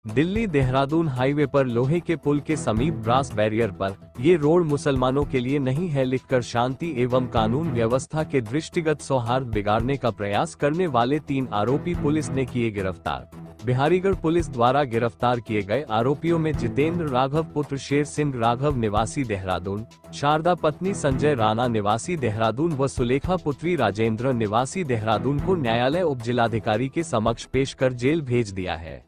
Delhi Dehradun highway पर लोहे के पुल के समीप ब्रास बैरियर पर ये रोड मुसलमानों के लिए नहीं है लिखकर शांति एवं कानून व्यवस्था के दृष्टिगत सौहार्द बिगाड़ने का प्रयास करने वाले 3 आरोपी पुलिस ने किए गिरफ्तार। बिहारीगढ़ पुलिस द्वारा गिरफ्तार किए गए आरोपियों में जितेंद्र राघव पुत्र शेर सिंह राघव निवासी देहरादून, शारदा पत्नी संजय राणा निवासी देहरादून व सुलेखा पुत्री राजेंद्र निवासी देहरादून को न्यायालय उप जिलाधिकारी के समक्ष पेश कर जेल भेज दिया है।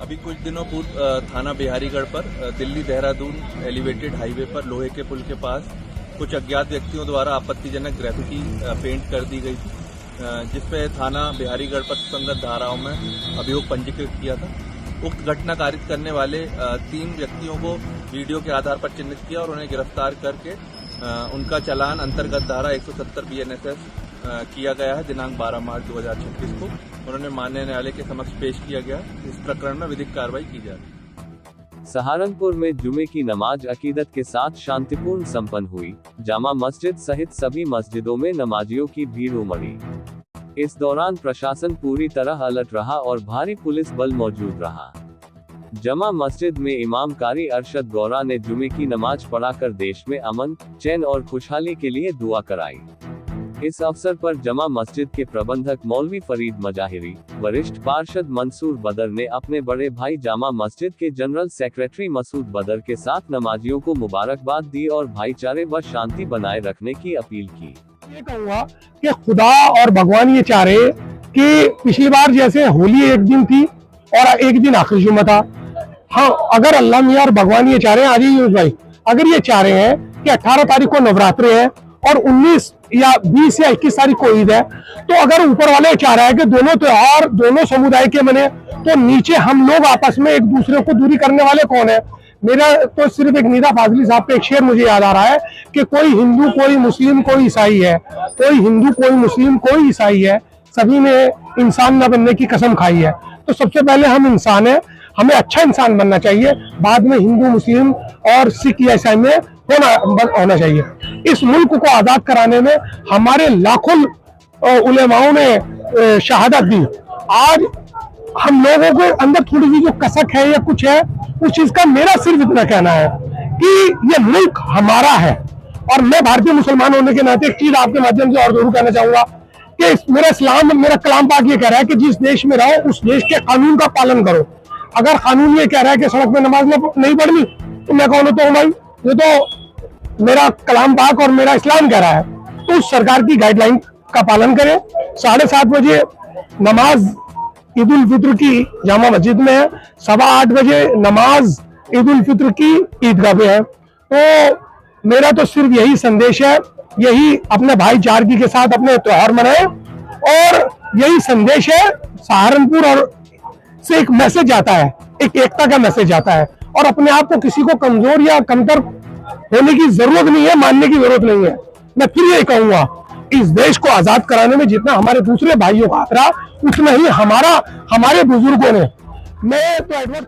अभी कुछ दिनों पूर्व थाना बिहारीगढ़ पर दिल्ली देहरादून एलिवेटेड हाईवे पर लोहे के पुल के पास कुछ अज्ञात व्यक्तियों द्वारा आपत्तिजनक ग्रेफिटी पेंट कर दी गई थी, जिसपे थाना बिहारीगढ़ पर संगत धाराओं में अभियोग पंजीकृत किया था। उक्त घटना कारित करने वाले 3 व्यक्तियों को वीडियो के आधार पर चिन्हित किया और उन्हें गिरफ्तार करके उनका चालान अंतर्गत धारा 170 BNSS किया गया है। दिनांक 12 मार्च 2026 को उन्होंने माननीय न्यायालय के समक्ष पेश किया गया। इस प्रकरण में विधिक कार्रवाई की जा रही है। सहारनपुर में जुमे की नमाज अकीदत के साथ शांतिपूर्ण संपन्न हुई। जामा मस्जिद सहित सभी मस्जिदों में नमाजियों की भीड़ उमड़ी। इस दौरान प्रशासन पूरी तरह अलर्ट रहा और भारी पुलिस बल मौजूद रहा। जमा मस्जिद में इमाम कारी अरशद गौरा ने जुमे की नमाज पढ़ाकर देश में अमन, चैन और खुशहाली के लिए दुआ कराई। इस अवसर पर जमा मस्जिद के प्रबंधक मौलवी फरीद मजाहिरी, वरिष्ठ पार्षद मंसूर बदर ने अपने बड़े भाई जामा मस्जिद के जनरल सेक्रेटरी मसूद बदर के साथ नमाजियों को मुबारकबाद दी और भाईचारे व शांति बनाए रखने की अपील की। ये कहूँगा कि खुदा और भगवान ये चाह रहे कि पिछली बार जैसे होली एक दिन थी और एक दिन आखिरी जुम्मा था। हाँ, अगर अल्लाह मियां और भगवान ये चाह रहे हैं, आजी भाई, अगर ये चाह रहे हैं कि 18 तारीख को नवरात्रे है और 19 या 20 या 21 तारीख को ईद है, तो अगर ऊपर वाले चाह रहा है कि दोनों त्योहार दोनों समुदाय के मने, तो नीचे हम लोग आपस में एक दूसरे को दूरी करने वाले कौन है? मेरा तो सिर्फ एक निदा फाजली साहब का एक शेर मुझे याद आ रहा है कि कोई हिंदू, कोई मुस्लिम, कोई ईसाई है, कोई हिंदू, कोई मुस्लिम, कोई ईसाई है, सभी ने इंसान न बनने की कसम खाई है। तो सबसे पहले हम इंसान है, हमें अच्छा इंसान बनना चाहिए, बाद में हिंदू, मुस्लिम और सिख या ईसाई में होना चाहिए। इस मुल्क को आजाद कराने में हमारे लाखों उलेमाओं ने शहादत दी। आज हम लोगों के अंदर थोड़ी सी जो कसक है या कुछ है, उस चीज का मेरा सिर्फ इतना कहना है कि ये मुल्क हमारा है। और मैं भारतीय मुसलमान होने के नाते एक चीज आपके माध्यम से और जरूर कहना चाहूंगा कि मेरा इस्लाम, मेरा कलाम पाक ये कह रहा है कि जिस देश में रहो उस देश के कानून का पालन करो। अगर कानून ये कह रहा है कि सड़क में नमाज नहीं पढ़नी, तो मैं कौन होता हूँ भाई? ये तो मेरा कलाम पाक और मेरा इस्लाम कह रहा है। तो उस सरकार की गाइडलाइन का पालन करें। 7:30 बजे नमाज ईद उल फित्र की जामा मस्जिद में है, 8:15 बजे नमाज ईद उल फित्र की ईदगाह में है। तो मेरा तो सिर्फ यही संदेश है, यही अपने भाईचारगी के साथ अपने त्योहार मनाएं और यही संदेश है। सहारनपुर और से एक मैसेज आता है, एक एकता का मैसेज आता है और अपने आप को किसी को कमजोर या कमतर होने की जरूरत नहीं है, मानने की जरूरत नहीं है। मैं फिर ये कहूंगा, इस देश को आजाद कराने में जितना हमारे दूसरे भाइयों का हाथ रहा, उतना ही हमारे बुजुर्गों ने। मैं तो एडवर्ड